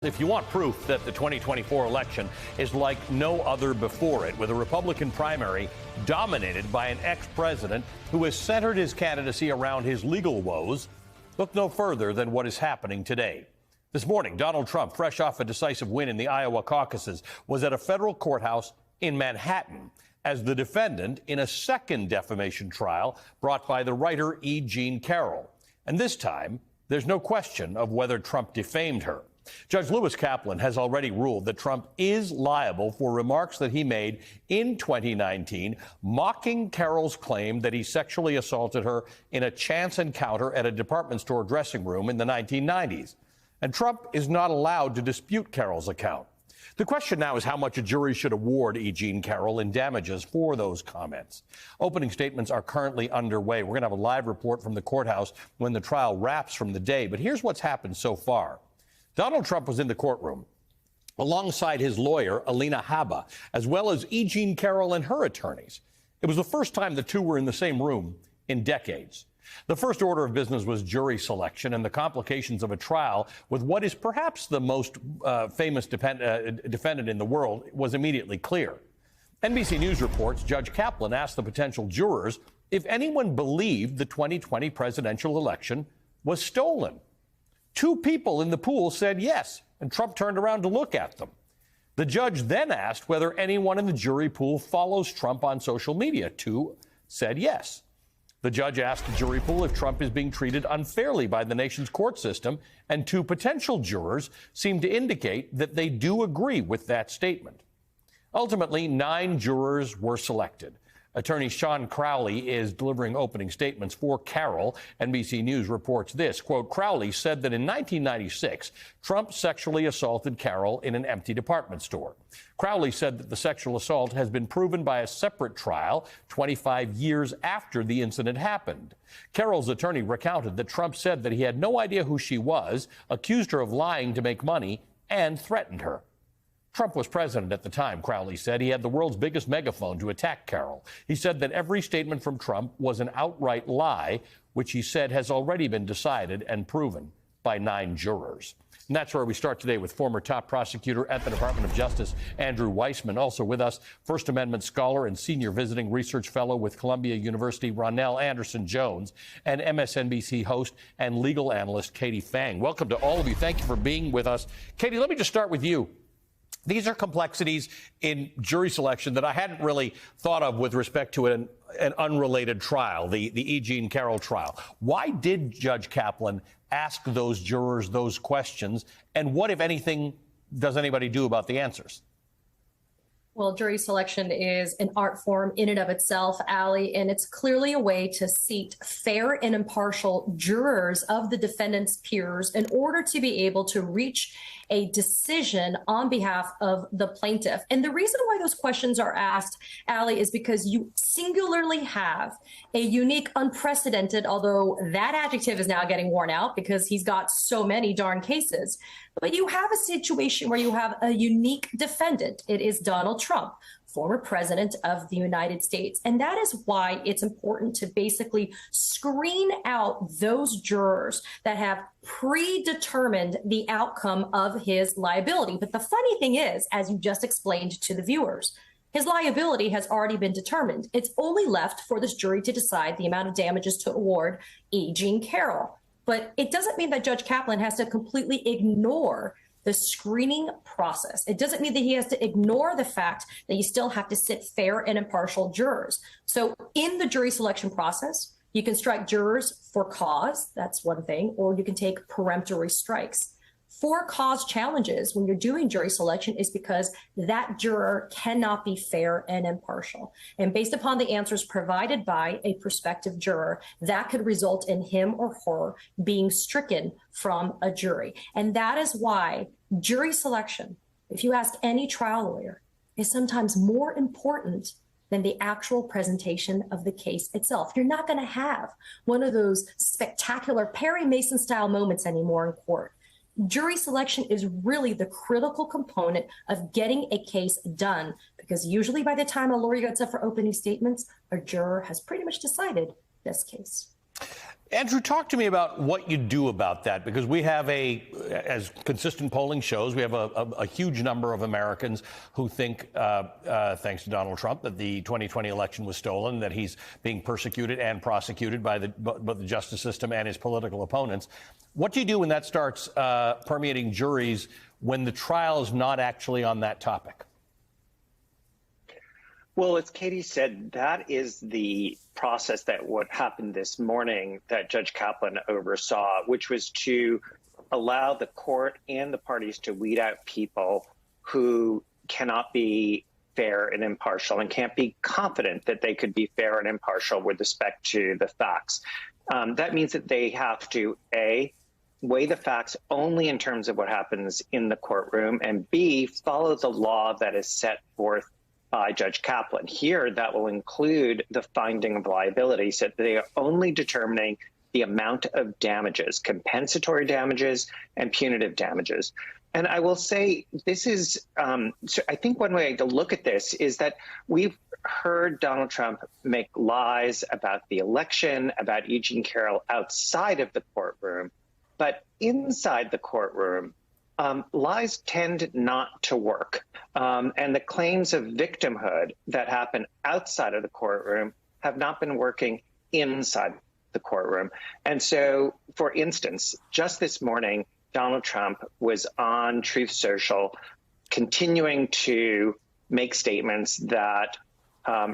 If you want proof that the 2024 election is like no other before it, with a Republican primary dominated by an ex-president who has centered his candidacy around his legal woes, look no further than what is happening today. This morning, Donald Trump, fresh off a decisive win in the Iowa caucuses, was at a federal courthouse in Manhattan as the defendant in a second defamation trial brought by the writer E. Jean Carroll. And this time, there's no question of whether Trump defamed her. Judge Lewis Kaplan has already ruled that Trump is liable for remarks that he made in 2019, mocking Carroll's claim that he sexually assaulted her in a chance encounter at a department store dressing room in the 1990s. And Trump is not allowed to dispute Carroll's account. The question now is how much a jury should award E. Jean Carroll in damages for those comments. Opening statements are currently underway. We're going to have a live report from the courthouse when the trial wraps from the day. But here's what's happened so far. Donald Trump was in the courtroom alongside his lawyer, Alina Habba, as well as E. Jean Carroll and her attorneys. It was the first time the two were in the same room in decades. The first order of business was jury selection and the complications of a trial with what is perhaps the most famous defendant in the world was immediately clear. NBC News reports Judge Kaplan asked the potential jurors if anyone believed the 2020 presidential election was stolen. Two people in the pool said yes, and Trump turned around to look at them. The judge then asked whether anyone in the jury pool follows Trump on social media. Two said yes. The judge asked the jury pool if Trump is being treated unfairly by the nation's court system, and two potential jurors seemed to indicate that they do agree with that statement. Ultimately, 9 jurors were selected. Attorney Sean Crowley is delivering opening statements for Carroll. NBC News reports this, quote, Crowley said that in 1996, Trump sexually assaulted Carroll in an empty department store. Crowley said that the sexual assault has been proven by a separate trial 25 years after the incident happened. Carroll's attorney recounted that Trump said that he had no idea who she was, accused her of lying to make money, and threatened her. Trump was president at the time, Crowley said. He had the world's biggest megaphone to attack Carroll. He said that every statement from Trump was an outright lie, which he said has already been decided and proven by 9 jurors. And that's where we start today with former top prosecutor at the Department of Justice, Andrew Weissmann. Also with us, First Amendment scholar and senior visiting research fellow with Columbia University, Ronell Anderson-Jones, and MSNBC host and legal analyst, Katie Phang. Welcome to all of you. Thank you for being with us. Katie, let me just start with you. These are complexities in jury selection that I hadn't really thought of with respect to an unrelated trial, the E. Jean Carroll trial. Why did Judge Kaplan ask those jurors those questions? And what, if anything, does anybody do about the answers? Well, jury selection is an art form in and of itself, Allie, and it's clearly a way to seat fair and impartial jurors of the defendant's peers in order to be able to reach a decision on behalf of the plaintiff. And the reason why those questions are asked, Allie, is because you singularly have a unique, unprecedented, although that adjective is now getting worn out because he's got so many darn cases. But you have a situation where you have a unique defendant. It is Donald Trump, former president of the United States. And that is why it's important to basically screen out those jurors that have predetermined the outcome of his liability. But the funny thing is, as you just explained to the viewers, his liability has already been determined. It's only left for this jury to decide the amount of damages to award E. Jean Carroll. But it doesn't mean that Judge Kaplan has to completely ignore the screening process. It doesn't mean that he has to ignore the fact that you still have to sit fair and impartial jurors. So in the jury selection process, you can strike jurors for cause, that's one thing, or you can take peremptory strikes. For cause challenges when you're doing jury selection is because that juror cannot be fair and impartial. And based upon the answers provided by a prospective juror, that could result in him or her being stricken from a jury. And that is why jury selection, if you ask any trial lawyer, is sometimes more important than the actual presentation of the case itself. You're not going to have one of those spectacular Perry Mason style moments anymore in court. Jury selection is really the critical component of getting a case done, because usually by the time a lawyer gets up for opening statements, a juror has pretty much decided this case. Andrew, talk to me about what you do about that, because we have as consistent polling shows, we have a huge number of Americans who think, thanks to Donald Trump, that the 2020 election was stolen, that he's being persecuted and prosecuted by both the justice system and his political opponents. What do you do when that starts permeating juries when the trial is not actually on that topic? Well, as Katie said, that is the process that what happened this morning that Judge Kaplan oversaw, which was to allow the court and the parties to weed out people who cannot be fair and impartial and can't be confident that they could be fair and impartial with respect to the facts. That means that they have to, A, weigh the facts only in terms of what happens in the courtroom, and B, follow the law that is set forth by Judge Kaplan. Here, that will include the finding of liability, so that they are only determining the amount of damages, compensatory damages and punitive damages. And I will say this is, so I think one way to look at this is that we've heard Donald Trump make lies about the election, about E. Jean Carroll outside of the courtroom, but inside the courtroom, lies tend not to work. And the claims of victimhood that happen outside of the courtroom have not been working inside the courtroom. And so, for instance, just this morning, Donald Trump was on Truth Social continuing to make statements that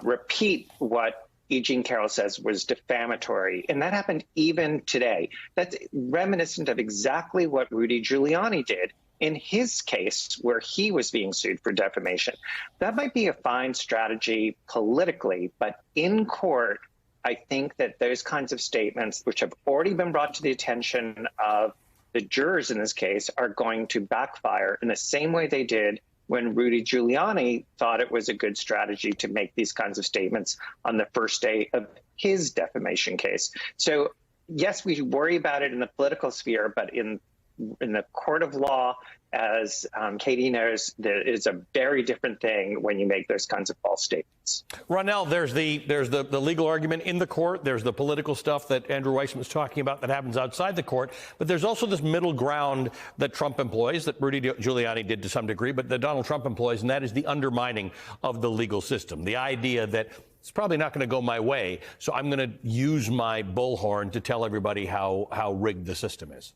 repeat what E. Jean Carroll says was defamatory. And that happened even today. That's reminiscent of exactly what Rudy Giuliani did in his case, where he was being sued for defamation. That might be a fine strategy politically, but in court, I think that those kinds of statements, which have already been brought to the attention of the jurors in this case, are going to backfire in the same way they did when Rudy Giuliani thought it was a good strategy to make these kinds of statements on the first day of his defamation case. So, yes, we worry about it in the political sphere, but in the court of law, as Katie knows, there is a very different thing when you make those kinds of false statements. Ronell, there's the legal argument in the court. There's the political stuff that Andrew Weissmann was talking about that happens outside the court. But there's also this middle ground that Trump employs, that Rudy Giuliani did to some degree, but that Donald Trump employs, and that is the undermining of the legal system. The idea that it's probably not going to go my way, so I'm going to use my bullhorn to tell everybody how rigged the system is.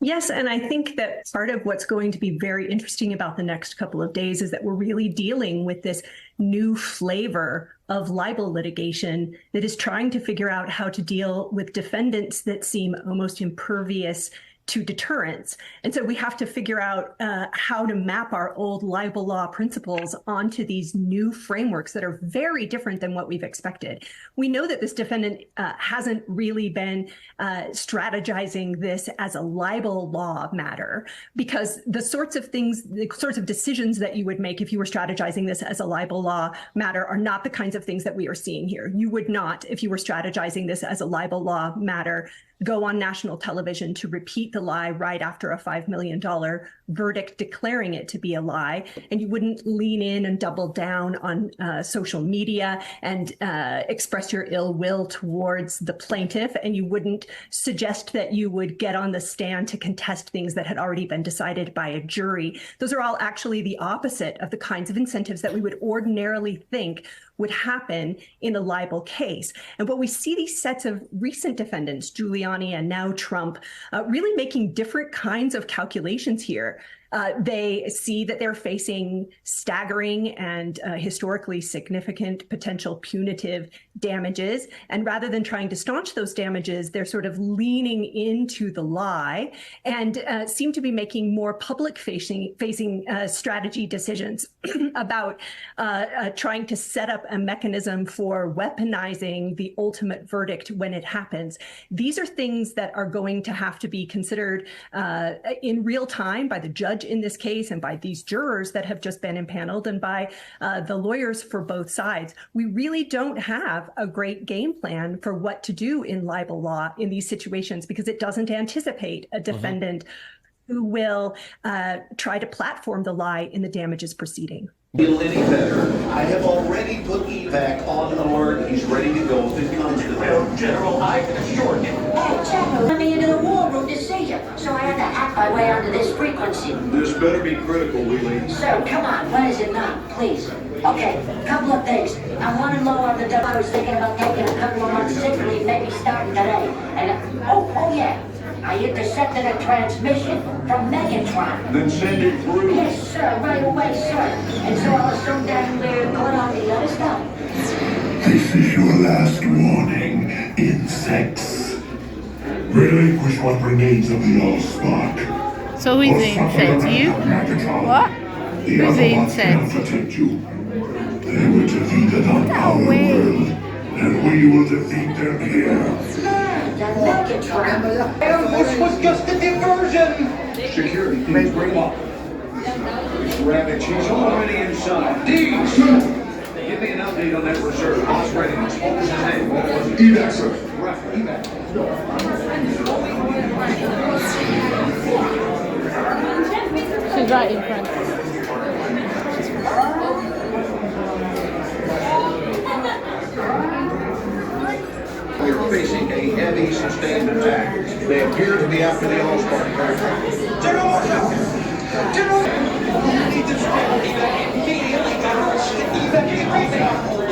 Yes, and I think that part of what's going to be very interesting about the next couple of days is that we're really dealing with this new flavor of libel litigation that is trying to figure out how to deal with defendants that seem almost impervious to deterrence. And so we have to figure out how to map our old libel law principles onto these new frameworks that are very different than what we've expected. We know that this defendant hasn't really been strategizing this as a libel law matter, because the sorts of decisions that you would make if you were strategizing this as a libel law matter are not the kinds of things that we are seeing here. You would not, if you were strategizing this as a libel law matter, go on national television to repeat the lie right after a $5 million verdict declaring it to be a lie. And you wouldn't lean in and double down on social media and express your ill will towards the plaintiff. And you wouldn't suggest that you would get on the stand to contest things that had already been decided by a jury. Those are all actually the opposite of the kinds of incentives that we would ordinarily think would happen in a libel case. And what we see these sets of recent defendants, Giuliani and now Trump, really making different kinds of calculations here. They see that they're facing staggering and historically significant potential punitive damages. And rather than trying to staunch those damages, they're sort of leaning into the lie and seem to be making more public-facing strategy decisions about trying to set up a mechanism for weaponizing the ultimate verdict when it happens. These are things that are going to have to be considered in real time by the judge in this case and by these jurors that have just been impaneled and by the lawyers for both sides. We really don't have a great game plan for what to do in libel law in these situations because it doesn't anticipate a defendant who will try to platform the lie in the damages proceeding. Feel any better? I have already put evac on alert. He's ready to go if it comes to that. General, I can assure you. Hey, General, let me into the war room to see you, so I had to hack my way onto this frequency. This better be critical, Wheelie. Sir, come on, when is it not, please? Okay, couple of things. I'm running low on the dough. I was thinking about taking a couple of months sick leave, maybe starting today. And, oh yeah, I intercepted a transmission from Megatron. Then send it through. Yes, sir, right away, sir. And so I'll assume that we're good on the other stuff. This is your last warning, insects. Relinquish what remains of the Allspark. So who's the insect? You? What? Who's the insect? Protect you. They were defeated on our world, and we will defeat them here. This was just a diversion. Security, please bring him up. Rabbit, she's already inside. Deeds! Give me an update on that reserve. Boss readiness. What was his name? Evac, sir. Right, evac. She's right in front. We are facing a heavy sustained attack. They appear to be after the Allspark aircraft. General! General! We need to evac immediately. Evac everything.